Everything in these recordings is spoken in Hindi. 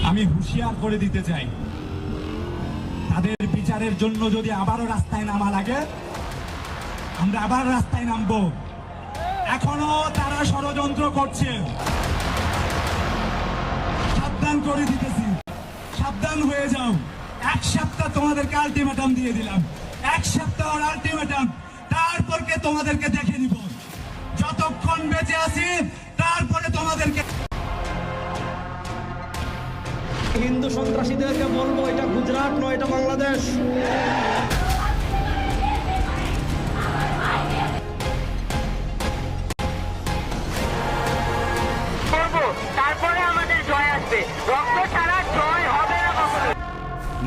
আমি হুঁশিয়ার করে দিতে চাই, তাদের বিচারের জন্য যদি আবারও রাস্তায় নামা লাগে, আমরা আবার রাস্তায় নামবো। এখনো তারা ষড়যন্ত্র করছে, সাবধান করে দিতেছি, সাবধান হয়ে যাও। এক সপ্তাহ তোমাদেরকে আলটিমেটাম দিয়ে দিলাম, এক সপ্তাহ আলটিমেটাম, তারপরকে তোমাদেরকে দেখে নিব। যতক্ষণ বেঁচে আছি তারপরে তোমাদেরকে। হিন্দু সন্ত্রাসীদেরকে বলবো, এটা গুজরাট নয়, এটা বাংলাদেশ।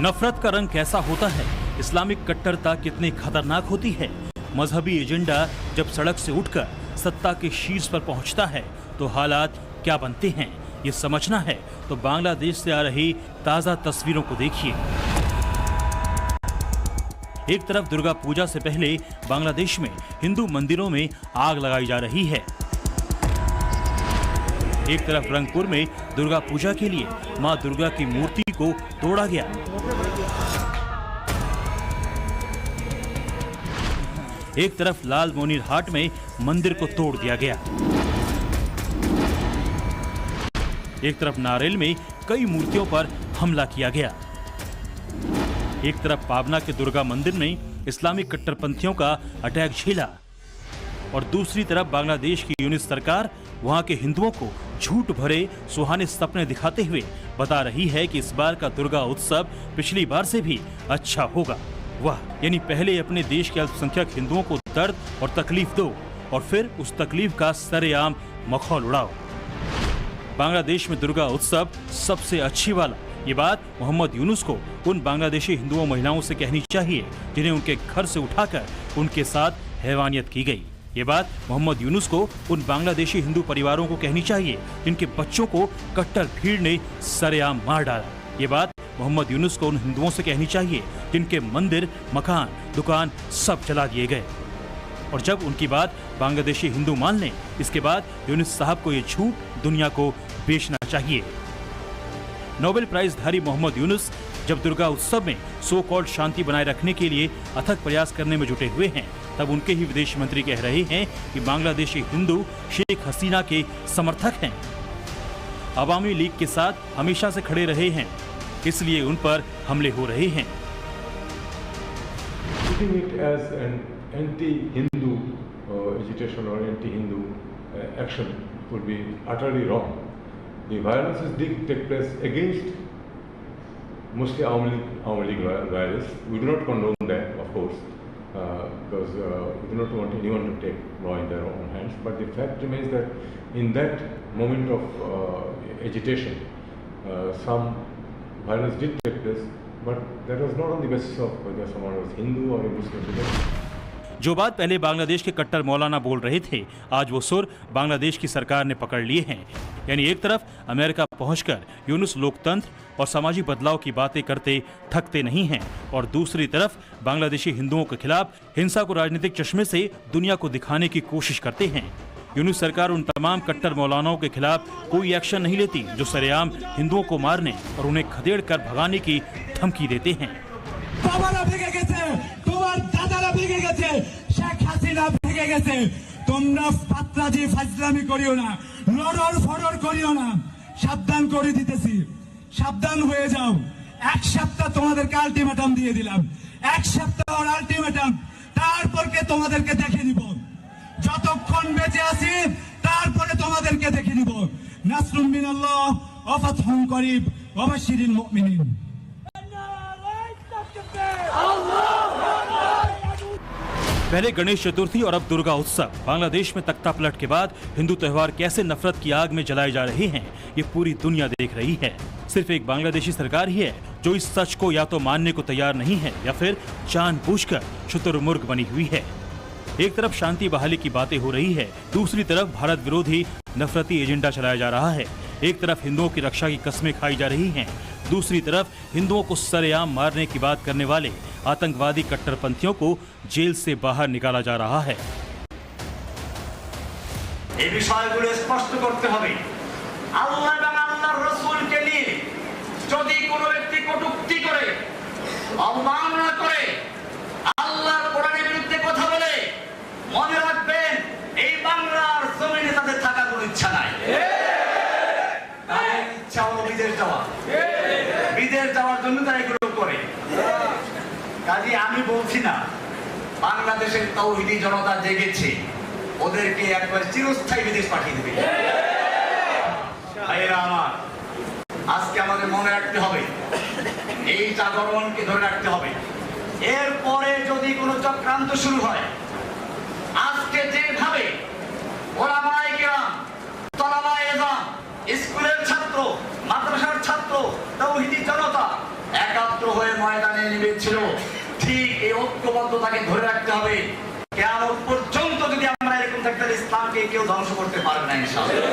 नफरत का रंग कैसा होता है, इस्लामिक कट्टरता कितनी खतरनाक होती है। मजहबी एजेंडा जब सड़क से उठकर सत्ता के शीर्ष पर पहुंचता है तो हालात क्या बनते हैं, ये समझना है तो बांग्लादेश से आ रही ताजा तस्वीरों को देखिए। एक तरफ दुर्गा पूजा से पहले बांग्लादेश में हिंदू मंदिरों में आग लगाई जा रही है, एक तरफ रंगपुर में दुर्गा पूजा के लिए मां दुर्गा की मूर्ति को तोड़ा गया, एक तरफ लाल मोनीर हाट में मंदिर को तोड़ दिया गया, एक तरफ नारेल में कई मूर्तियों पर हमला किया गया, एक तरफ पाबना के दुर्गा मंदिर में इस्लामिक कट्टरपंथियों का अटैक झेला और दूसरी तरफ बांग्लादेश की यूनिट सरकार वहां के हिंदुओं को झूठ भरे सुहाने सपने दिखाते हुए बता रही है कि इस बार का दुर्गा उत्सव पिछली बार से भी अच्छा होगा। वाह, यानी पहले अपने देश के अल्पसंख्यक हिंदुओं को दर्द और तकलीफ दो और फिर उस तकलीफ का सरेआम मखौल उड़ाओ। बांग्लादेश में दुर्गा उत्सव सबसे अच्छी वाला, ये बात मोहम्मद यूनुस को उन बांग्लादेशी हिंदुओं महिलाओं से कहनी चाहिए जिन्हें उनके घर से उठाकर उनके साथ हैवानियत की गई। ये बात मोहम्मद यूनुस को उन बांग्लादेशी हिंदू परिवारों को कहनी चाहिए जिनके बच्चों को कट्टर भीड़ ने सरेआम मार डाला। ये बात मोहम्मद यूनुस को उन हिंदुओं से कहनी चाहिए जिनके मंदिर, मकान, दुकान सब जला दिए गए। और जब उनकी बात बांग्लादेशी हिंदू मान लें, इसके बाद यूनुस साहब को ये झूठ दुनिया को बेचना चाहिए। नोबेल प्राइजधारी मोहम्मद यूनुस जब दुर्गा उत्सव में सो कॉल्ड शांति बनाए रखने के लिए अथक प्रयास करने में जुटे हुए हैं, तब उनके ही विदेश मंत्री कह रहे हैं कि बांग्लादेशी हिंदू शेख हसीना के समर्थक हैं, अवामी लीग के साथ हमेशा से खड़े रहे हैं, इसलिए उन पर हमले हो रहे हैं। Anti-Hindu agitation or anti-Hindu action would be utterly wrong. The violences did take place against mostly Awami League loyalists. We do not condone that, of course, because we do not want anyone to take law in their own hands. But the fact remains that in that moment of agitation, some violence did take place, but that was not on the basis of whether someone was Hindu or a Muslim. जो बात पहले बांग्लादेश के कट्टर मौलाना बोल रहे थे, आज वो सुर बांग्लादेश की सरकार ने पकड़ लिए हैं। यानी एक तरफ अमेरिका पहुंचकर यूनुस लोकतंत्र और सामाजिक बदलाव की बातें करते थकते नहीं हैं और दूसरी तरफ बांग्लादेशी हिंदुओं के खिलाफ हिंसा को राजनीतिक चश्मे से दुनिया को दिखाने की कोशिश करते हैं। यूनुस सरकार उन तमाम कट्टर मौलानाओं के खिलाफ कोई एक्शन नहीं लेती जो सरेआम हिंदुओं को मारने और उन्हें खदेड़ कर भगाने की धमकी देते हैं। শেখ হাসিনা ভেঙে গেছে, তোমরা ফাত্রাজি ফাজলামি করিও না, লড়র ফড়র করিও না, সাবধান করে দিতেছি, সাবধান হয়ে যাও। এক সপ্তাহ তোমাদেরকে আলটিমেটাম দিয়ে দিলাম, এক সপ্তাহ আলটিমেটাম, তারপরকে তোমাদেরকে দেখে নিব। যতক্ষণ বেঁচে আছি তারপরে তোমাদেরকে দেখে নিব। নাসরুম মিনাল্লাহ ওয়া ফাতহুন করিব ওয়া বাশশিরিল মুমিনিন। पहले गणेश चतुर्थी और अब दुर्गा उत्सव। बांग्लादेश में तख्ता पलट के बाद हिंदू त्योहार कैसे नफरत की आग में जलाए जा रहे हैं, ये पूरी दुनिया देख रही है। सिर्फ एक बांग्लादेशी सरकार ही है जो इस सच को या तो मानने को तैयार नहीं है या फिर जानबूझकर शुतुरमुर्ग बनी हुई है। एक तरफ शांति बहाली की बातें हो रही है, दूसरी तरफ भारत विरोधी नफरती एजेंडा चलाया जा रहा है। एक तरफ हिंदुओं की रक्षा की कस्में खाई जा रही हैं, दूसरी तरफ हिंदुओं को सरेआम मारने की बात करने वाले आतंकवादी कट्टरपंथियों को जेल से बाहर निकाला जा रहा है। এই বিষয়গুলো স্পষ্ট করতে হবে। আল্লাহ এবং আল্লাহর রাসূলকে নিয়ে ইচ্ছা হলো বিদেশ যাওয়া, বিদেশ যাওয়ার জন্য তারা এগুলো করে। কাজে আমি বলছি না বাংলাদেশের তাওহীদি জনতা জেগেছে, ওদেরকে একবার চিরস্থায়ী বিদেশ পাঠিয়ে দেবে। ভাইয়েরা আমার, আজকে আমাদের মনে রাখতে হবে, এই জাগরণকে ধরে রাখতে হবে। এরপরে যদি কোনো চক্রান্ত শুরু হয়, আজকে যেভাবে ওলামায়ে কেরাম, তলাবায়ে ইলম, স্কুলের ছাত্র, মাদ্রাসার ছাত্র, তাওহীদি জনতা একাত্র হয়ে ময়দানে নেমেছিল, ঠিক এই ঐক্যবদ্ধতাকে ধরে রাখতে হবে। কিয়ামত পর্যন্ত যদি আমরা এরকম থাকতে, ইসলামকে কেউ ধ্বংস করতে পারবে না ইনশাআল্লাহ।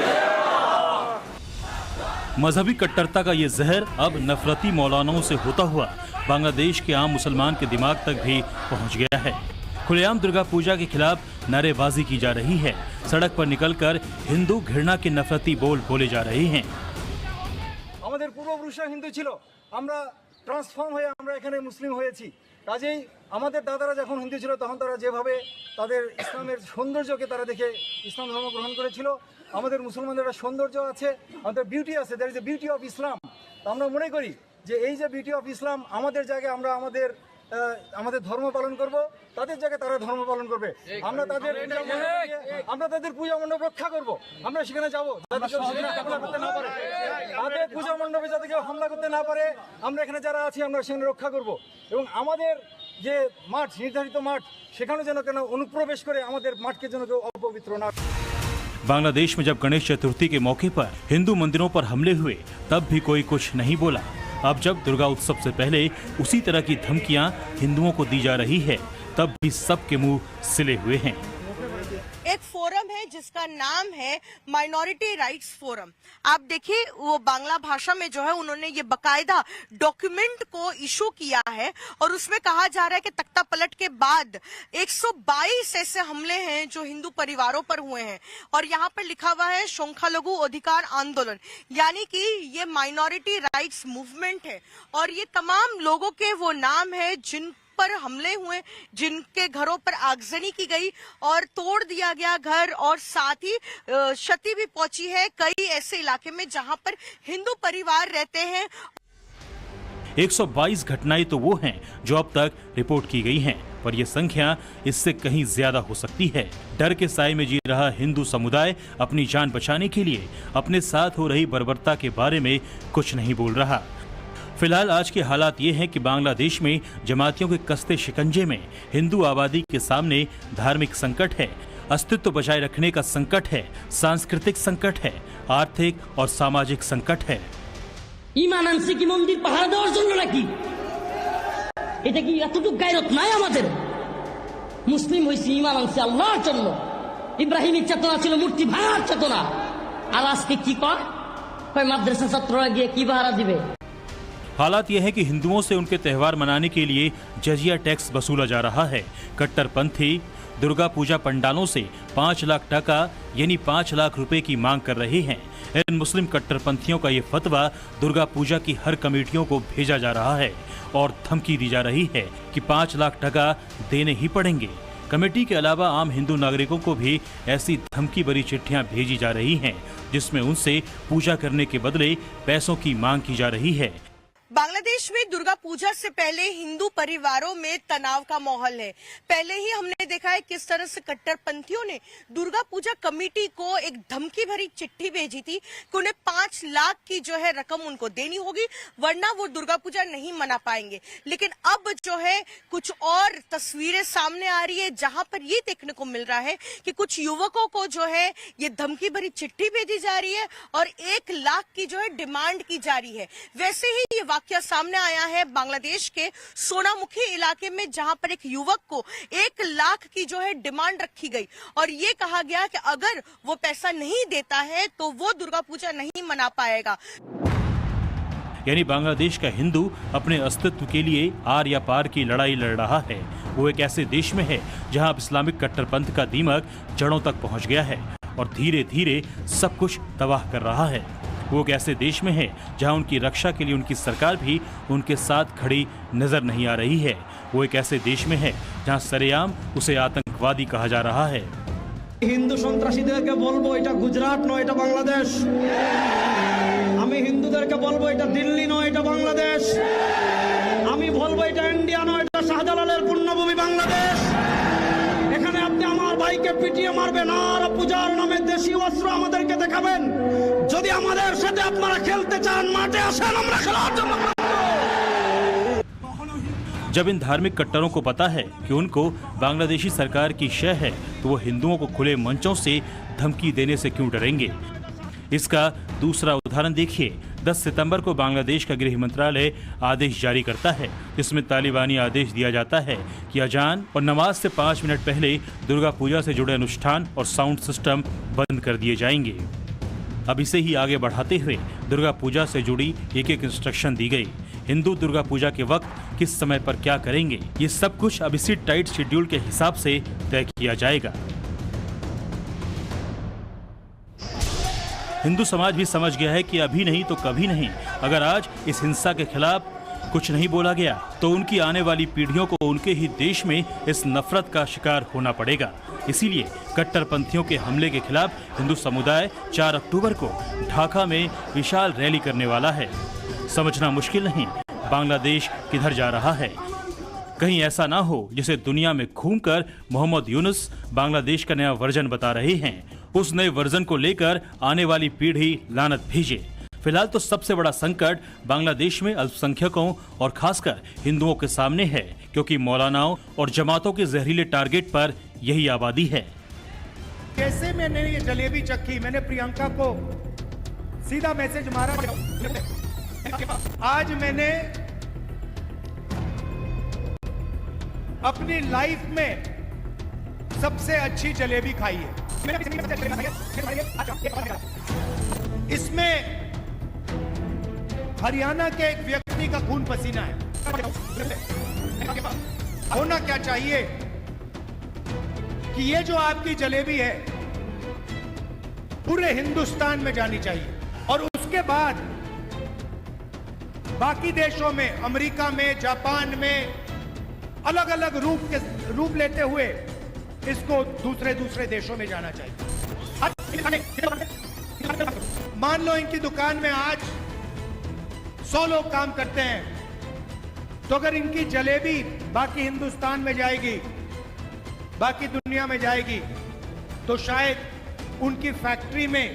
मजहबी कट्टरता का ये जहर अब नफरती मौलानाओं से होता हुआ बांग्लादेश के आम मुसलमान के दिमाग तक भी पहुंच गया है। खुलेआम दुर्गा पूजा के खिलाफ नारेबाजी की जा रही है, सड़क पर निकलकर हिंदू घृणा के नफरती बोल बोले जा रहे हैं। আমাদের পূর্বপুরুষরা হিন্দু ছিল, আমরা ট্রান্সফর্ম হয়ে আমরা এখানে মুসলিম হয়েছি। কাজেই আমাদের দাদারা যখন হিন্দু ছিল তখন তারা যেভাবে তাদের ইসলামের সৌন্দর্যকে তারা দেখে ইসলাম ধর্ম গ্রহণ করেছিল, আমাদের মুসলমানদের একটা সৌন্দর্য আছে, আমাদের বিউটি আছে, that is the beauty of Islam. তো আমরা মনে করি যে এই যে বিউটি অফ ইসলাম, আমাদের জায়গায় আমরা আমাদের ধর্ম পালন করব, তাদের জায়গায় তারা ধর্ম পালন করবে। আমরা তাদের পূজা মণ্ডপ রক্ষা করব, আমরা সেখানে যাবো যাতে কেউ সেখানে হামলা করতে না পারে, তাদের পূজা মণ্ডপে যাতে কেউ হামলা করতে না পারে, আমরা এখানে যারা আছি আমরা সেখানে রক্ষা করব। এবং আমাদের যে মাঠ, নির্ধারিত মাঠ, সেখানে যেন কেন অনুপ্রবেশ করে আমাদের মাঠকে যেন কেউ অপবিত্র না। बांग्लादेश में जब गणेश चतुर्थी के मौके पर हिंदू मंदिरों पर हमले हुए तब भी कोई कुछ नहीं बोला। अब जब दुर्गा उत्सव से पहले उसी तरह की धमकियां हिंदुओं को दी जा रही है, तब भी सबके मुंह सिले हुए हैं। एक फोरम है जिसका नाम है माइनॉरिटी राइट्स फोरम। आप देखिए वो बांग्ला भाषा में जो है उन्होंने ये बकायदा डॉक्यूमेंट को इशू किया है और उसमें कहा जा रहा है कि तख्ता पलट के बाद 122 ऐसे हमले हैं जो हिंदू परिवारों पर हुए हैं और यहाँ पर लिखा हुआ है संख्यालघु अधिकार आंदोलन, यानी कि ये माइनॉरिटी राइट्स मूवमेंट है और ये तमाम लोगों के वो नाम है जिन पर हमले हुए, जिनके घरों पर आगजनी की गई और तोड़ दिया गया घर और साथ ही क्षति भी पहुंची है कई ऐसे इलाके में जहां पर हिंदू परिवार रहते हैं। 122 घटनाएं तो वो हैं जो अब तक रिपोर्ट की गई हैं, पर यह संख्या इससे कहीं ज्यादा हो सकती है। डर के साए में जी रहा हिंदू समुदाय अपनी जान बचाने के लिए अपने साथ हो रही बर्बरता के बारे में कुछ नहीं बोल रहा। फिलहाल आज के हालात ये हैं कि बांग्लादेश में जमातियों के कस्ते शिकंजे में हिंदू आबादी के सामने धार्मिक संकट है, अस्तित्व बचाए रखने का संकट है, सांस्कृतिक संकट है, आर्थिक और सामाजिक संकट है। ঈমান আনছে কি মন্দির পাহারা দেওয়ার জন্য নাকি? এটা কি এতটুকু গায়রত নাই আমাদের? মুসলিম হইছি ঈমান আনছে আল্লাহর জন্য। ইব্রাহিমের চেতনা ছিল মূর্তি ভাঙার চেতনা। আর আজকে কি কয়? মাদ্রাসা ছাত্ররা গিয়ে কি পাহারা দিবে? हालात यह है कि हिंदुओं से उनके त्यौहार मनाने के लिए जजिया टैक्स वसूला जा रहा है। कट्टरपंथी दुर्गा पूजा पंडालों से 5 लाख टका यानी 5 लाख रुपए की मांग कर रहे हैं। इन मुस्लिम कट्टरपंथियों का ये फतवा दुर्गा पूजा की हर कमेटियों को भेजा जा रहा है और धमकी दी जा रही है कि 5 लाख टका देने ही पड़ेंगे। कमेटी के अलावा आम हिंदू नागरिकों को भी ऐसी धमकी भरी चिट्ठियां भेजी जा रही हैं, जिसमें उनसे पूजा करने के बदले पैसों की मांग की जा रही है। बांग्लादेश में दुर्गा पूजा से पहले हिंदू परिवारों में तनाव का माहौल है। पहले ही हमने देखा है किस तरह से कट्टरपंथियों ने दुर्गा पूजा कमेटी को एक धमकी भरी चिट्ठी भेजी थी कि उन्हें 5 लाख की जो है रकम उनको देनी होगी, वरना वो दुर्गा पूजा नहीं मना पाएंगे। लेकिन अब जो है कुछ और तस्वीरें सामने आ रही है जहां पर ये देखने को मिल रहा है कि कुछ युवकों को जो है ये धमकी भरी चिट्ठी भेजी जा रही है और 1 लाख की जो है डिमांड की जा रही है। वैसे ही ये वाकया सामने आया है बांग्लादेश के सोनामुखी इलाके में, जहां पर एक युवक को 1 लाख की जो है डिमांड रखी गई और ये कहा गया कि अगर वो पैसा नहीं देता है तो वो दुर्गा पूजा नहीं मना पाएगा। यानी बांग्लादेश का हिंदू अपने अस्तित्व के लिए आर या पार की लड़ाई लड़ रहा है। वो एक ऐसे देश में है जहां अब इस्लामिक कट्टरपंथ का दीमक जड़ों तक पहुंच गया है और धीरे धीरे सब कुछ तबाह कर रहा है। वो एक ऐसे देश में है जहां उनकी रक्षा के लिए उनकी सरकार भी उनके साथ खड़ी नजर नहीं आ रही है। वो एक ऐसे देश में है जहां सरेआम उसे आतंकवादी कहा जा रहा है। হিন্দু সন্ত্রাসীদেরকে বলবো এটা গুজরাট নয়, এটা বাংলাদেশ। আমি হিন্দুদের বলবো এটা দিল্লি নয়, এটা বাংলাদেশ। আমি বলবো এটা ইন্ডিয়া নয়, এটা শাহজালালের পুণ্যভূমি বাংলাদেশ। এখানে আপনি আমার ভাইকে পিটিয়ে মারবেন আর পূজার নামে দেশি অস্ত্র আমাদেরকে দেখাবেন। যদি আমাদের সাথে আপনারা খেলতে চান মাঠে আসেন, আমরা খেলার জন্য। जब इन धार्मिक कट्टरों को पता है कि उनको बांग्लादेशी सरकार की शय है तो वो हिंदुओं को खुले मंचों से धमकी देने से क्यों डरेंगे। इसका दूसरा उदाहरण देखिए। 10 सितंबर को बांग्लादेश का गृह मंत्रालय आदेश जारी करता है जिसमें तालिबानी आदेश दिया जाता है कि अजान और नमाज से 5 मिनट पहले दुर्गा पूजा से जुड़े अनुष्ठान और साउंड सिस्टम बंद कर दिए जाएंगे। अब इसे ही आगे बढ़ाते हुए दुर्गा पूजा से जुड़ी एक इंस्ट्रक्शन दी गई। हिंदू दुर्गा पूजा के वक्त किस समय पर क्या करेंगे, ये सब कुछ अब इसी टाइट शेड्यूल के हिसाब से तय किया जाएगा। हिंदू समाज भी समझ गया है कि अभी नहीं तो कभी नहीं, अगर आज इस हिंसा के खिलाफ कुछ नहीं बोला गया तो उनकी आने वाली पीढ़ियों को उनके ही देश में इस नफरत का शिकार होना पड़ेगा। इसीलिए कट्टरपंथियों के हमले के खिलाफ हिंदू समुदाय 4 अक्टूबर को ढाका में विशाल रैली करने वाला है। समझना मुश्किल नहीं बांग्लादेश किधर जा रहा है। कहीं ऐसा ना हो जिसे दुनिया में घूमकर मोहम्मद यूनुस बांग्लादेश का नया वर्जन बता रहे हैं, उस नए वर्जन को लेकर आने वाली पीढ़ी लानत भेजे। फिलहाल तो सबसे बड़ा संकट बांग्लादेश में अल्पसंख्यकों और खासकर हिंदुओं के सामने है, क्योंकि मौलानाओं और जमातों के जहरीले टारगेट पर यही आबादी है। कैसे मैंने ये जलेबी चखी, मैंने प्रियंका को सीधा मैसेज मारा। आज मैंने अपनी लाइफ में सबसे अच्छी जलेबी खाई है। इसमें हरियाणा के एक व्यक्ति का खून पसीना है। होना क्या चाहिए कि ये जो आपकी जलेबी है पूरे हिंदुस्तान में जानी चाहिए और उसके बाद बाकी देशों में, अमेरिका में, जापान में अलग अलग रूप लेते हुए इसको दूसरे देशों में जाना चाहिए। मान लो इनकी दुकान में आज 100 लोग काम करते हैं, तो अगर इनकी जलेबी बाकी हिंदुस्तान में जाएगी, बाकी दुनिया में जाएगी, तो शायद उनकी फैक्ट्री में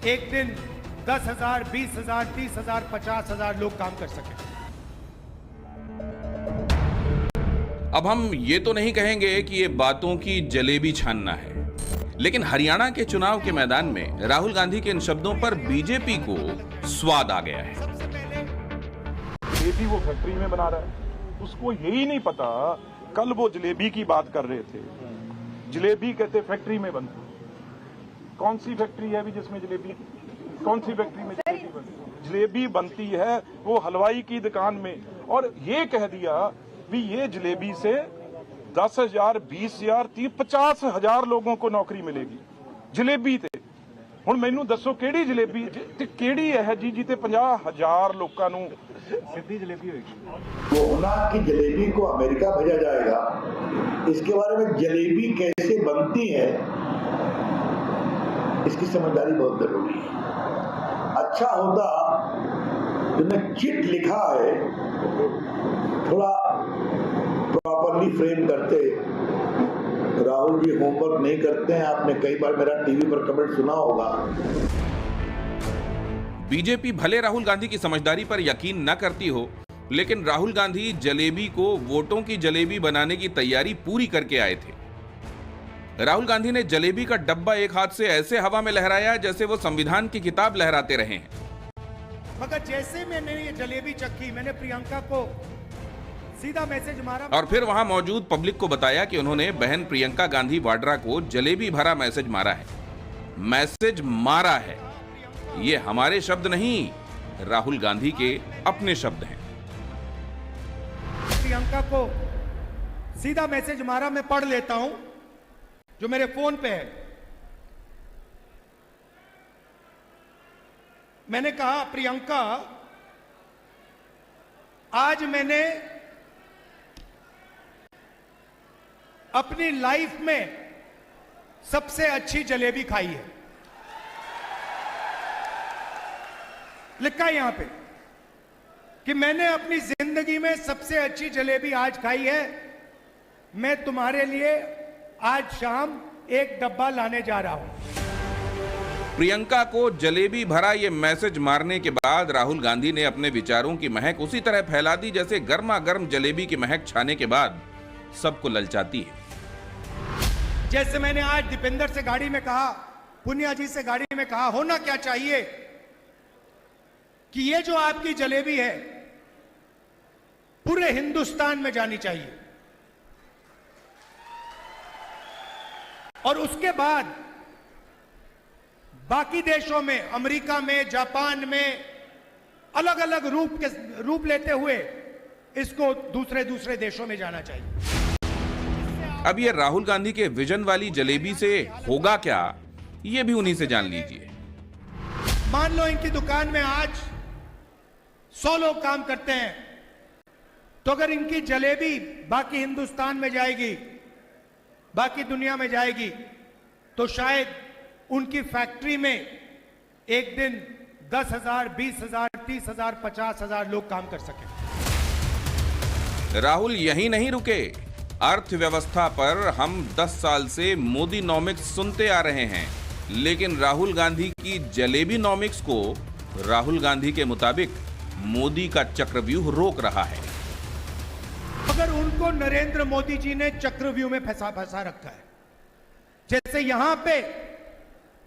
एक दिन 10,000, 20,000, 30,000, 50,000 लोग काम कर सकें। अब हम ये तो नहीं कहेंगे कि ये बातों की जलेबी छानना है, लेकिन हरियाणा के चुनाव के मैदान में राहुल गांधी के इन शब्दों पर बीजेपी को स्वाद आ गया है। जलेबी वो फैक्ट्री में बना रहा है, उसको यही नहीं पता। कल वो जलेबी की बात कर रहे थे, जलेबी कहते फैक्ट्री में बनती। कौन सी फैक्ट्री है अभी जिसमें जलेबी, कौन सी फैक्ट्री में जलेबी बनती है? वो हलवाई की दुकान में। और ये कह दिया भी ये जलेबी से 10,000, 20,000, 50,000 लोगों को नौकरी मिलेगी जलेबी ते। ਹੁਣ ਮੈਨੂੰ ਦੱਸੋ ਕਿਹੜੀ ਜਲੇਬੀ ਤੇ ਕਿਹੜੀ ਹੈ ਜੀ ਜਿੱਤੇ 50,000 ਲੋਕਾਂ ਨੂੰ ਸਿੱਧੀ ਜਲੇਬੀ ਹੋਏਗੀ। कोरोना की जलेबी को अमेरिका भेजा जाएगा, इसके बारे में जलेबी कैसे बनती है इसकी समझदारी बहुत जरूरी है। अच्छा होता तुमने चिट लिखा है थोड़ा प्रॉपरली फ्रेम करते। राहुल जी होमवर्क नहीं करते हैं, आपने कई बार मेरा टीवी पर कमेंट सुना होगा। बीजेपी भले राहुल गांधी की समझदारी पर यकीन न करती हो, लेकिन राहुल गांधी जलेबी को वोटों की जलेबी बनाने की तैयारी पूरी करके आए थे। राहुल गांधी ने जलेबी का डब्बा एक हाथ से ऐसे हवा में लहराया जैसे वो संविधान की किताब लहराते रहे हैं। मगर जैसे मैंने ये जलेबी चखी, मैंने प्रियंका को सीधा मैसेज मारा और फिर वहां मौजूद पब्लिक को बताया कि उन्होंने बहन प्रियंका गांधी वाड्रा को जलेबी भरा मैसेज मारा है। मैसेज मारा है, ये हमारे शब्द नहीं, राहुल गांधी के अपने शब्द हैं। प्रियंका को सीधा मैसेज मारा, मैं पढ़ लेता हूं जो मेरे फोन पे है। मैंने कहा, प्रियंका आज मैंने अपनी लाइफ में सबसे अच्छी जलेबी खाई है। लिखा है यहां पे कि मैंने अपनी जिंदगी में सबसे अच्छी जलेबी आज खाई है, मैं तुम्हारे लिए आज शाम एक डब्बा लाने जा रहा हूं। प्रियंका को जलेबी भरा ये मैसेज मारने के बाद राहुल गांधी ने अपने विचारों की महक उसी तरह फैला दी जैसे गर्मा गर्म जलेबी की महक छाने के बाद सबको ललचाती है। जैसे मैंने आज दीपेंद्र से गाड़ी में कहा, पुनिया जी से गाड़ी में कहा, होना क्या चाहिए कि ये जो आपकी जलेबी है पूरे हिंदुस्तान में जानी चाहिए, और उसके बाद बाकी देशों में, अमेरिका में, जापान में अलग अलग रूप लेते हुए इसको दूसरे दूसरे देशों में जाना चाहिए। अब ये राहुल गांधी के विजन वाली जलेबी से होगा क्या, ये भी उन्हीं से जान लीजिए। मान लो इनकी दुकान में आज 100 लोग काम करते हैं, तो अगर इनकी जलेबी बाकी हिंदुस्तान में जाएगी, बाकी दुनिया में जाएगी, तो शायद उनकी फैक्ट्री में एक दिन 10,000, 20,000, 30,000, 50,000 लोग काम कर सके। राहुल यही नहीं रुके, अर्थव्यवस्था पर हम 10 साल से मोदी नॉमिक्स सुनते आ रहे हैं, लेकिन राहुल गांधी की जलेबी नॉमिक्स को राहुल गांधी के मुताबिक मोदी का चक्रव्यूह रोक रहा है। अगर उनको नरेंद्र मोदी जी ने चक्रव्यूह में फंसा रखा है, जैसे यहां पे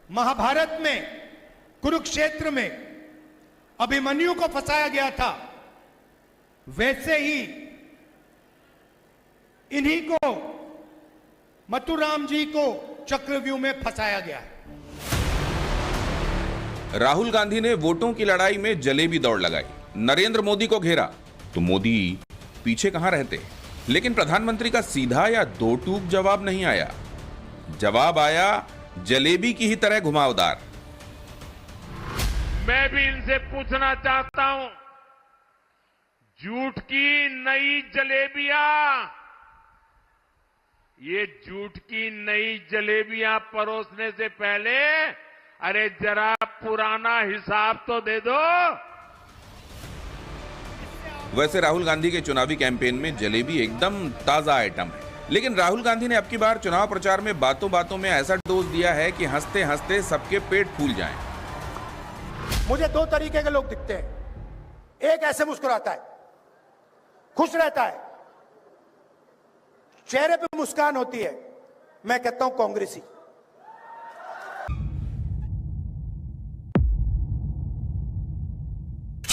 महाभारत में, कुरुक्षेत्र में अभिमन्यु को फंसाया गया था, वैसे ही इन्हीं को, मथुराम जी को चक्रव्यूह में फंसाया गया है। राहुल गांधी ने वोटों की लड़ाई में जलेबी दौड़ लगाई, नरेंद्र मोदी को घेरा, तो मोदी पीछे कहां रहते। लेकिन प्रधानमंत्री का सीधा या दो टूक जवाब नहीं आया। जवाब आया जलेबी की ही तरह घुमावदार। मैं भी इनसे पूछना चाहता हूं, झूठ की नई जलेबियां, ये झूठ की नई जलेबियां परोसने से पहले अरे जरा पुराना हिसाब तो दे दो। वैसे राहुल गांधी के चुनावी कैंपेन में जलेबी एकदम ताजा आइटम है, लेकिन राहुल गांधी ने अब की बार चुनाव प्रचार में बातों बातों में ऐसा डोज दिया है कि हंसते हंसते सबके पेट फूल जाएं। मुझे दो तरीके के लोग दिखते हैं, एक ऐसे मुस्कुराता है, खुश रहता है, चेहरे पे मुस्कान होती है, मैं कहता हूं कांग्रेसी।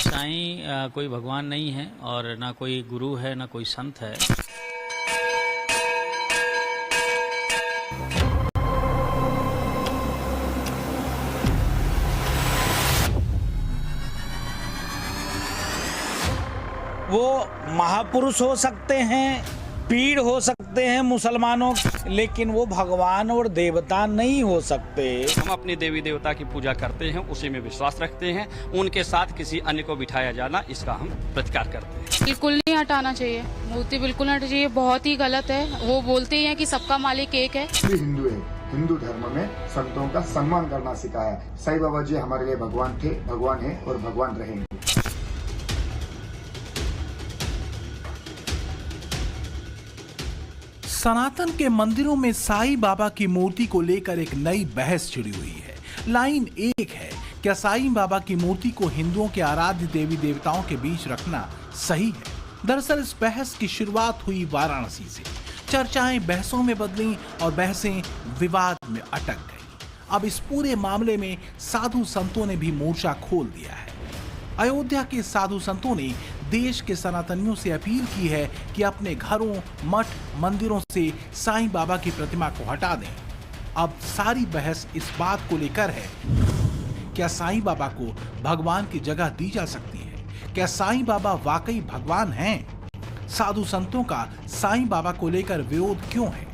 साईं कोई भगवान नहीं है और ना कोई गुरु है, ना कोई संत है। वो महापुरुष हो सकते हैं, पीर हो सकते हैं मुसलमानों, लेकिन वो भगवान और देवता नहीं हो सकते। हम अपने देवी देवता की पूजा करते हैं, उसी में विश्वास रखते हैं, उनके साथ किसी अन्य को बिठाया जाना, इसका हम प्रतिकार करते हैं। बिल्कुल नहीं हटाना चाहिए, मूर्ति बिल्कुल नहीं हटानी चाहिए, बहुत ही गलत है। वो बोलते हैं कि सबका मालिक एक है। हिंदू है, हिंदू धर्म में संतों का सम्मान करना सिखाया। साईं बाबा जी हमारे लिए भगवान थे, भगवान है और भगवान रहेंगे। सनातन के मंदिरों में साईं बाबा की मूर्ति को लेकर एक नई बहस छिड़ी हुई है। लाइन एक है, क्या साईं बाबा की मूर्ति को हिंदुओं के आराध्य देवी देवताओं के बीच रखना सही है? दरअसल इस बहस की शुरुआत हुई वाराणसी से। चर्चाएं बहसों में बदलीं और बहसें विवाद में अटक गईं। अब इस पूरे मामले में साधु संतों ने भी मोर्चा खोल दिया है। अयोध्या के साधु संतों ने देश के सनातनियों से अपील की है कि अपने घरों, मठ, मंदिरों से साईं बाबा की प्रतिमा को हटा दें। अब सारी बहस इस बात को लेकर है, क्या साईं बाबा को भगवान की जगह दी जा सकती है? क्या साईं बाबा वाकई भगवान हैं? साधु संतों का साईं बाबा को लेकर विरोध क्यों है?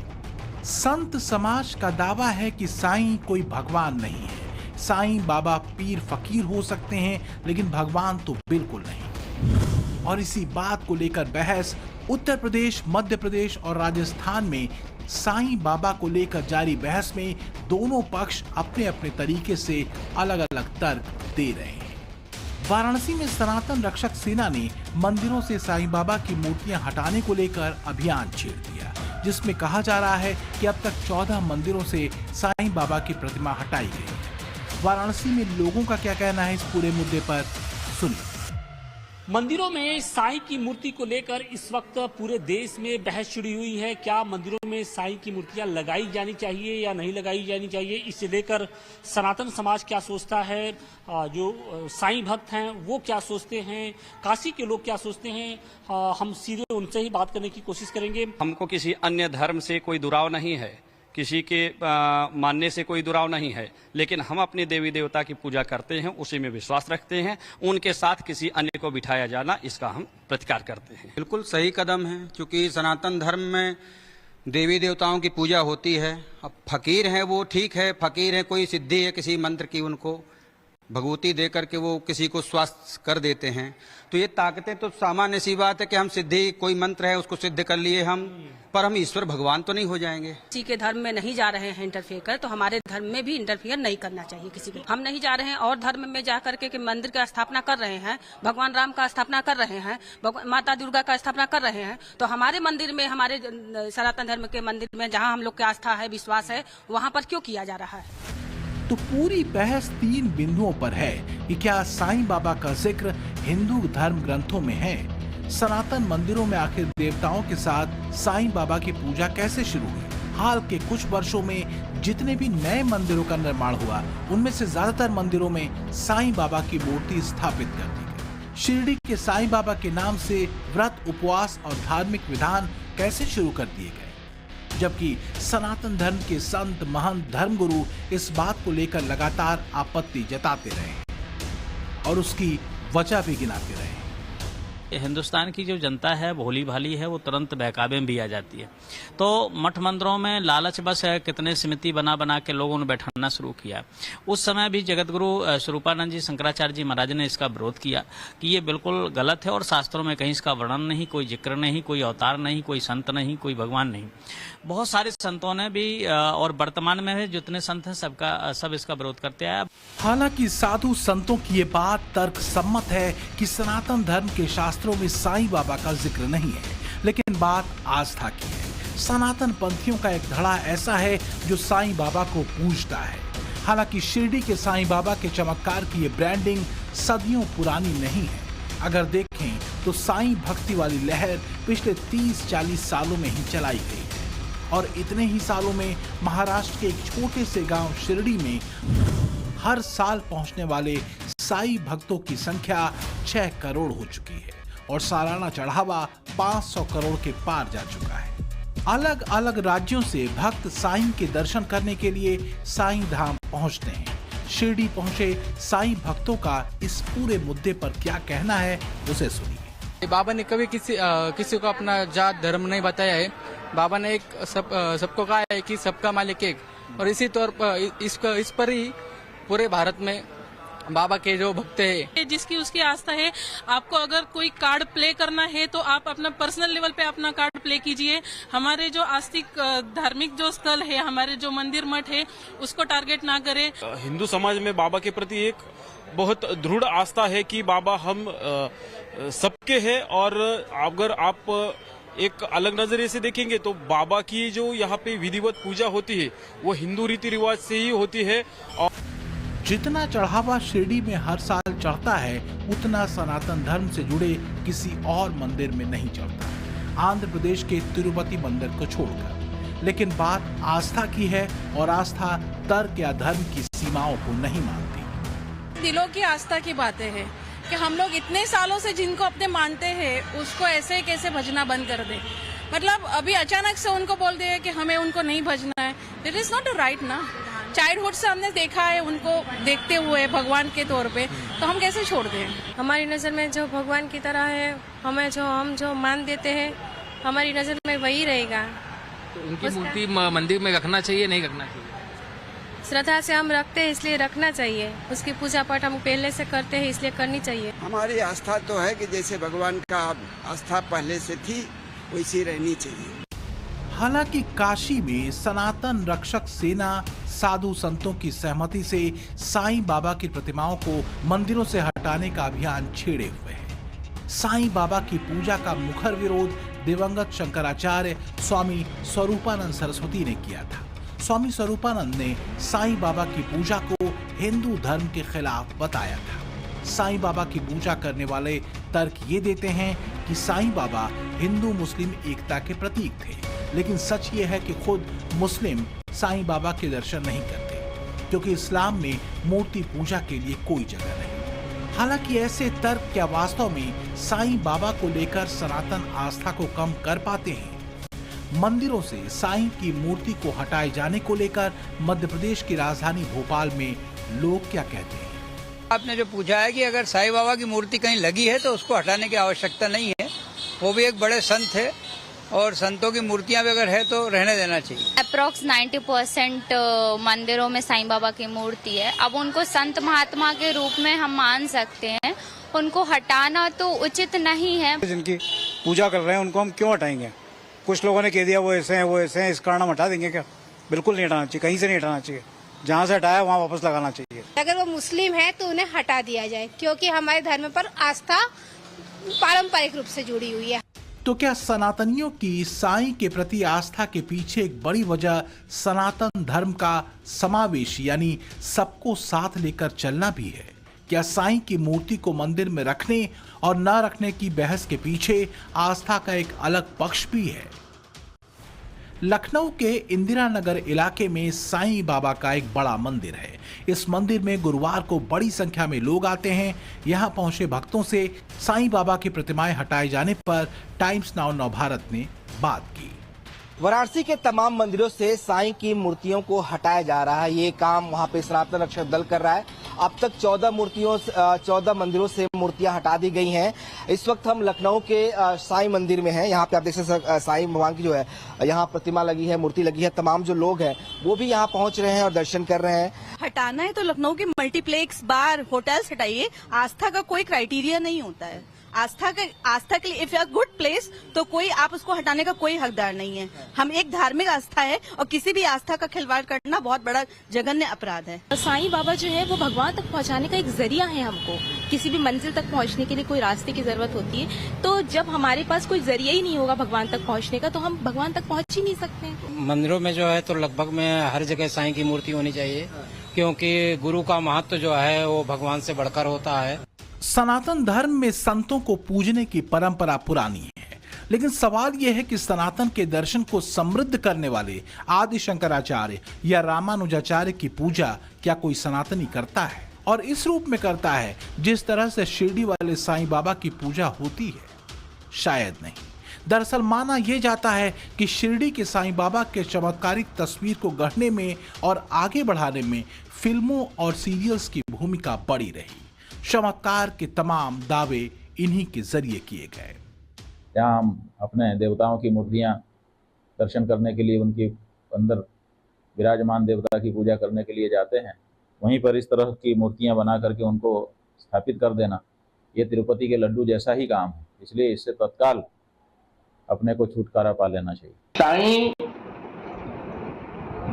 संत समाज का दावा है कि साईं कोई भगवान नहीं है। साईं बाबा पीर फकीर हो सकते हैं, लेकिन भगवान तो बिल्कुल नहीं। और इसी बात को लेकर बहस उत्तर प्रदेश, मध्य प्रदेश और राजस्थान में साईं बाबा को लेकर जारी बहस में दोनों पक्ष अपने अपने तरीके से अलग अलग तर्क दे रहे हैं। वाराणसी में सनातन रक्षक सेना ने मंदिरों से साईं बाबा की मूर्तियां हटाने को लेकर अभियान छेड़ दिया, जिसमें कहा जा रहा है कि अब तक 14 मंदिरों से साईं बाबा की प्रतिमा हटाई गई है। वाराणसी में लोगों का क्या कहना है इस पूरे मुद्दे पर, सुनिए। मंदिरों में साईं की मूर्ति को लेकर इस वक्त पूरे देश में बहस छिड़ी हुई है। क्या मंदिरों में साईं की मूर्तियां लगाई जानी चाहिए या नहीं लगाई जानी चाहिए, इसे लेकर सनातन समाज क्या सोचता है, जो साईं भक्त हैं वो क्या सोचते हैं, काशी के लोग क्या सोचते हैं, हम सीधे उनसे ही बात करने की कोशिश करेंगे। हमको किसी अन्य धर्म से कोई दुराव नहीं है, किसी के मानने से कोई दुराव नहीं है, लेकिन हम अपने देवी देवता की पूजा करते हैं, उसी में विश्वास रखते हैं। उनके साथ किसी अन्य को बिठाया जाना, इसका हम प्रतिकार करते हैं। बिल्कुल सही कदम है, क्योंकि सनातन धर्म में देवी देवताओं की पूजा होती है। अब फकीर हैं वो ठीक है, फकीर हैं, कोई सिद्धि है किसी मंत्र की, उनको भगवती दे करके वो किसी को स्वस्थ कर देते हैं। तो ये ताकतें तो सामान्य सी बात है कि हम सिद्धि, कोई मंत्र है उसको सिद्ध कर लिए हम, पर हम ईश्वर भगवान तो नहीं हो जाएंगे। किसी के धर्म में नहीं जा रहे हैं इंटरफेयर कर, तो हमारे धर्म में भी इंटरफेयर नहीं करना चाहिए किसी को। हम नहीं जा रहे हैं और धर्म में जा करके कि मंदिर का स्थापना कर रहे हैं, भगवान राम का स्थापना कर रहे हैं, माता दुर्गा का स्थापना कर रहे हैं, तो हमारे मंदिर में, हमारे सनातन धर्म के मंदिर में जहाँ हम लोग की आस्था है, विश्वास है, वहाँ पर क्यों किया जा रहा है। तो पूरी बहस 3 बिंदुओं पर है कि क्या साईं बाबा का जिक्र हिंदू धर्म ग्रंथों में है, सनातन मंदिरों में आखिर देवताओं के साथ साईं बाबा की पूजा कैसे शुरू हुई। हाल के कुछ वर्षों में जितने भी नए मंदिरों का निर्माण हुआ, उनमें से ज्यादातर मंदिरों में साईं बाबा की मूर्ति स्थापित कर दी गई। शिरडी के साईं बाबा के नाम से व्रत, उपवास और धार्मिक विधान कैसे शुरू कर दिए गए, जबकि सनातन धर्म के संत, महंत, धर्मगुरु इस बात को लेकर लगातार आपत्ति जताते रहे और उसकी वजह भी गिनाते रहे। हिंदुस्तान की जो जनता है भोली भाली है, वो तुरंत बहकावे में भी आ जाती है। तो मठ मंदिरों में लालच बस है, कितने समिति बना बना के लोगों ने बैठाना शुरू किया। उस समय भी जगतगुरु स्वरूपानंद जी, शंकराचार्य जी महाराज ने इसका विरोध किया कि ये बिल्कुल गलत है और शास्त्रों में कहीं इसका वर्णन नहीं, कोई जिक्र नहीं, कोई अवतार नहीं, कोई संत नहीं, कोई भगवान नहीं। बहुत सारे संतों ने भी और वर्तमान में जितने संत हैं सब इसका विरोध करते आए। हालांकि साधु संतों की ये बात तर्क सम्मत है कि सनातन धर्म के शास्त्रों में साईं बाबा का जिक्र नहीं है, लेकिन बात आस्था की है। सनातन पंथियों का एक धड़ा ऐसा है जो साईं बाबा को पूजता है। हालांकि शिरडी के साईं बाबा के चमत्कार की ये ब्रांडिंग सदियों पुरानी नहीं है। अगर देखें तो साईं भक्ति वाली लहर पिछले 30-40 सालों में ही चलाई गई है और इतने ही सालों में महाराष्ट्र के एक छोटे से गांव शिरडी में हर साल पहुंचने वाले साईं भक्तों की संख्या 6 करोड़ हो चुकी है और सालाना चढ़ावा 500 करोड़ के पार जा चुका है। अलग अलग राज्यों से भक्त साईं के दर्शन करने के लिए साईं धाम पहुंचते हैं। शिरडी पहुंचे साईं भक्तों का इस पूरे मुद्दे पर क्या कहना है, उसे सुनिए। बाबा ने कभी किसी को अपना जात धर्म नहीं बताया है। बाबा ने एक सबको कहा है कि सबका मालिक एक, और इसी तौर पर इस पर ही पूरे भारत में बाबा के जो भक्त है, जिसकी उसकी आस्था है, आपको अगर कोई कार्ड प्ले करना है तो आप अपना पर्सनल लेवल पे अपना कार्ड प्ले कीजिए। हमारे जो आस्तिक धार्मिक जो स्थल है, हमारे जो मंदिर मठ है, उसको टारगेट ना करें। हिंदू समाज में बाबा के प्रति एक बहुत दृढ़ आस्था है कि बाबा हम सबके हैं, और अगर आप एक अलग नजरिए से देखेंगे तो बाबा की जो यहाँ पे विधिवत पूजा होती है वो हिंदू रीति रिवाज से ही होती है। और जितना चढ़ावा शिरडी में हर साल चढ़ता है, उतना सनातन धर्म से जुड़े किसी और मंदिर में नहीं चढ़ता, आंध्र प्रदेश के तिरुपति मंदिर को छोड़कर। लेकिन बात आस्था की है और आस्था तर्क या धर्म की सीमाओं को नहीं मानती। दिलों की आस्था की बातें हैं कि हम लोग इतने सालों से जिनको अपने मानते हैं, उसको ऐसे कैसे भजना बंद कर दे। मतलब अभी अचानक से उनको बोल दिया कि हमें उनको नहीं भजना है, इट इज नॉट राइट ना। चाइल्डहुड से हमने देखा है उनको देखते हुए भगवान के तौर पे, तो हम कैसे छोड़ दें। हमारी नज़र में जो भगवान की तरह है, हम जो मान देते हैं, हमारी नज़र में वही रहेगा। तो उनकी मूर्ति मंदिर में रखना चाहिए, नहीं रखना चाहिए? श्रद्धा से हम रखते हैं इसलिए रखना चाहिए। उसकी पूजा पाठ हम पहले से करते हैं इसलिए करनी चाहिए। हमारी आस्था तो है कि जैसे भगवान का आस्था पहले से थी वैसी रहनी चाहिए। हालांकि काशी में सनातन रक्षक सेना साधु संतों की सहमति से साईं बाबा की प्रतिमाओं को मंदिरों से हटाने का अभियान छेड़े हुए है। साईं बाबा की पूजा का मुखर विरोध दिवंगत शंकराचार्य स्वामी स्वरूपानंद सरस्वती ने किया था। स्वामी स्वरूपानंद ने साईं बाबा की पूजा को हिंदू धर्म के खिलाफ बताया था। साईं बाबा की पूजा करने वाले तर्क ये देते हैं कि साईं बाबा हिंदू मुस्लिम एकता के प्रतीक थे, लेकिन सच ये है कि खुद मुस्लिम साईं बाबा के दर्शन नहीं करते, क्योंकि इस्लाम में मूर्ति पूजा के लिए कोई जगह नहीं। हालांकि ऐसे तर्क क्या वास्तव में साईं बाबा को लेकर सनातन आस्था को कम कर पाते हैं? मंदिरों से साईं की मूर्ति को हटाए जाने को लेकर मध्य प्रदेश की राजधानी भोपाल में लोग क्या कहते हैं? आपने जो पूछा है कि अगर साईं बाबा की मूर्ति कहीं लगी है तो उसको हटाने की आवश्यकता नहीं है। वो भी एक बड़े संत है और संतों की मूर्तियां भी अगर है तो रहने देना चाहिए। अप्रॉक्स 90% मंदिरों में साईं बाबा की मूर्ति है। अब उनको संत महात्मा के रूप में हम मान सकते हैं, उनको हटाना तो उचित नहीं है। जिनकी पूजा कर रहे हैं उनको हम क्यों हटाएंगे? कुछ लोगों ने कह दिया वो ऐसे हैं वो ऐसे हैं, इस कारण हम हटा देंगे क्या? बिल्कुल नहीं हटाना चाहिए, कहीं से नहीं हटाना चाहिए। जहाँ से हटाया वहाँ वापस लगाना चाहिए। अगर वो मुस्लिम है तो उन्हें हटा दिया जाए, क्योंकि हमारे धर्म पर आस्था पारंपरिक रूप से जुड़ी हुई है। तो क्या सनातनियों की साईं के प्रति आस्था के पीछे एक बड़ी वजह सनातन धर्म का समावेश यानी सबको साथ लेकर चलना भी है? क्या साईं की मूर्ति को मंदिर में रखने और न रखने की बहस के पीछे आस्था का एक अलग पक्ष भी है? लखनऊ के इंदिरा नगर इलाके में साईं बाबा का एक बड़ा मंदिर है। इस मंदिर में गुरुवार को बड़ी संख्या में लोग आते हैं। यहां पहुंचे भक्तों से साईं बाबा की प्रतिमाएं हटाए जाने पर टाइम्स नाउ नवभारत ने बात की। वाराणसी के तमाम मंदिरों से साईं की मूर्तियों को हटाया जा रहा है। ये काम वहां पे सनातन रक्षक दल कर रहा है। अब तक 14 मंदिरों से मूर्तियां हटा दी गई हैं। इस वक्त हम लखनऊ के साईं मंदिर में हैं। यहाँ पे आप देख सकते हैं साईं भगवान की जो है यहाँ प्रतिमा लगी है, मूर्ति लगी है। तमाम जो लोग हैं वो भी यहाँ पहुंच रहे हैं और दर्शन कर रहे हैं। हटाना है तो लखनऊ के मल्टीप्लेक्स, बार, होटल्स हटाइए। आस्था का कोई क्राइटेरिया नहीं होता है। आस्था के लिए if you are good place तो कोई आप उसको हटाने का कोई हकदार नहीं है। हम एक धार्मिक आस्था है और किसी भी आस्था का खिलवाड़ करना बहुत बड़ा जघन्य अपराध है। साईं बाबा जो है वो भगवान तक पहुंचाने का एक जरिया है। हमको किसी भी मंजिल तक पहुंचने के लिए कोई रास्ते की जरूरत होती है, तो जब हमारे पास कोई जरिया ही नहीं होगा भगवान तक पहुंचने का तो हम भगवान तक पहुंच ही नहीं सकते। मंदिरों में जो है तो लगभग में हर जगह साईं की मूर्ति होनी चाहिए, क्योंकि गुरु का महत्व जो है वो भगवान से बढ़कर होता है। सनातन धर्म में संतों को पूजने की परंपरा पुरानी है, लेकिन सवाल यह है कि सनातन के दर्शन को समृद्ध करने वाले आदि शंकराचार्य या रामानुजाचार्य की पूजा क्या कोई सनातनी करता है, और इस रूप में करता है जिस तरह से शिरडी वाले साईं बाबा की पूजा होती है? शायद नहीं। दरअसल माना यह जाता है कि शिरडी के साईं बाबा के चमत्कारिक तस्वीर को गढ़ने में और आगे बढ़ाने में फिल्मों और सीरियल्स की भूमिका बड़ी रही। चमत्कार के तमाम दावे इन्हीं के जरिए किए गए। यहाँ हम अपने देवताओं की मूर्तियाँ दर्शन करने के लिए, उनकी अंदर विराजमान देवता की पूजा करने के लिए जाते हैं, वहीं पर इस तरह की मूर्तियाँ बना करके उनको स्थापित कर देना, ये तिरुपति के लड्डू जैसा ही काम है। इसलिए इससे तत्काल अपने को छुटकारा पा लेना चाहिए। साईं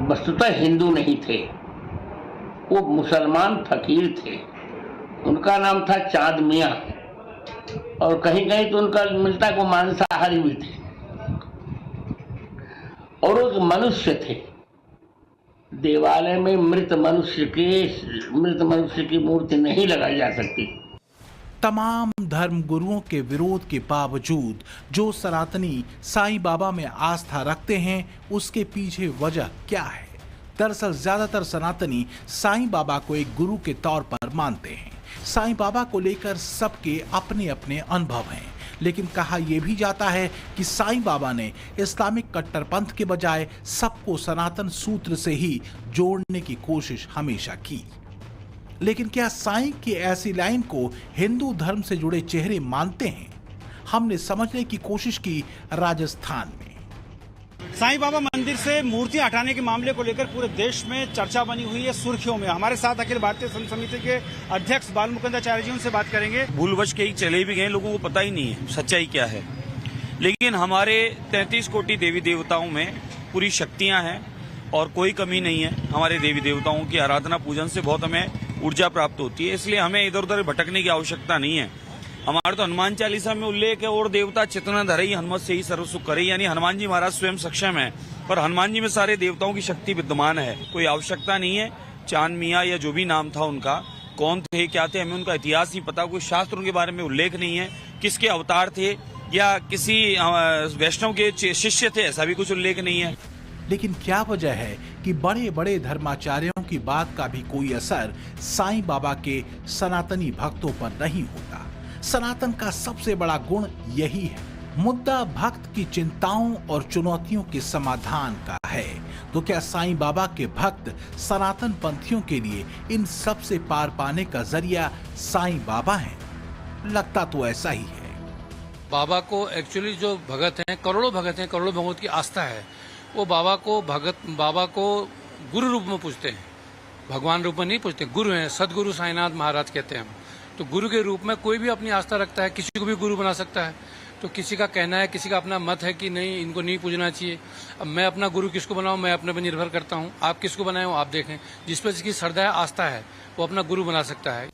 वस्तुतः हिंदू नहीं थे, वो मुसलमान फकीर थे। उनका नाम था चांद मियाँ, और कहीं कहीं तो उनका मिलता को मांसाहारी भी थे, और वो एक मनुष्य थे। देवालय में मृत मनुष्य की मूर्ति नहीं लगाई जा सकती। तमाम धर्म गुरुओं के विरोध के बावजूद जो सनातनी साईं बाबा में आस्था रखते हैं, उसके पीछे वजह क्या है? दरअसल ज्यादातर सनातनी साईं बाबा को एक गुरु के तौर पर मानते हैं। साईं बाबा को लेकर सबके अपने अपने अनुभव हैं, लेकिन कहा यह भी जाता है कि साईं बाबा ने इस्लामिक कट्टरपंथ के बजाय सबको सनातन सूत्र से ही जोड़ने की कोशिश हमेशा की। लेकिन क्या साईं की ऐसी लाइन को हिंदू धर्म से जुड़े चेहरे मानते हैं? हमने समझने की कोशिश की राजस्थान में। साईं बाबा मंदिर से मूर्ति हटाने के मामले को लेकर पूरे देश में चर्चा बनी हुई है, सुर्खियों में। हमारे साथ अखिल भारतीय संत समिति के अध्यक्ष बाल मुकुंदाचार्य जी, उनसे बात करेंगे। भूलवश कहीं चले भी गए, लोगों को पता ही नहीं है सच्चाई क्या है। लेकिन हमारे 33 कोटि देवी देवताओं में पूरी शक्तियां हैं और कोई कमी नहीं है। हमारे देवी देवताओं की आराधना पूजन से बहुत हमें ऊर्जा प्राप्त होती है, इसलिए हमें इधर उधर भटकने की आवश्यकता नहीं है। हमारे तो हनुमान चालीसा में उल्लेख है, और देवता चितना धरई हनुमत से ही सर्व सुख करे, यानी हनुमान जी महाराज स्वयं सक्षम है, पर हनुमान जी में सारे देवताओं की शक्ति विद्यमान है। कोई आवश्यकता नहीं है चांद मियाँ या जो भी नाम था उनका, कौन थे क्या थे, हमें उनका इतिहास नहीं पता, कोई शास्त्र उनके बारे में उल्लेख नहीं है, किसके अवतार थे या किसी वैष्णव के शिष्य थे, ऐसा भी कुछ उल्लेख नहीं है। लेकिन क्या वजह है कि बड़े बड़े धर्माचार्यों की बात का भी कोई असर साईं बाबा के सनातनी भक्तों पर नहीं होता? सनातन का सबसे बड़ा गुण यही है, मुद्दा भक्त की चिंताओं और चुनौतियों के समाधान का है। तो क्या साईं बाबा के भक्त सनातन पंथियों के लिए इन सब से पार पाने का जरिया साईं बाबा हैं? लगता तो ऐसा ही है। बाबा को एक्चुअली जो भगत हैं, करोड़ों भगत हैं, करोड़ों भगवत की आस्था है, वो बाबा को गुरु रूप में पूजते हैं, भगवान रूप में नहीं पूजते, गुरु हैं। सदगुरु साईनाथ महाराज कहते हैं हम। तो गुरु के रूप में कोई भी अपनी आस्था रखता है, किसी को भी गुरु बना सकता है। तो किसी का कहना है, किसी का अपना मत है कि नहीं इनको नहीं पूजना चाहिए। अब मैं अपना गुरु किसको बनाऊं, मैं अपने पर निर्भर करता हूं। आप किसको बनाए हो आप देखें, जिस पर जिसकी श्रद्धा है, आस्था है, वो अपना गुरु बना सकता है।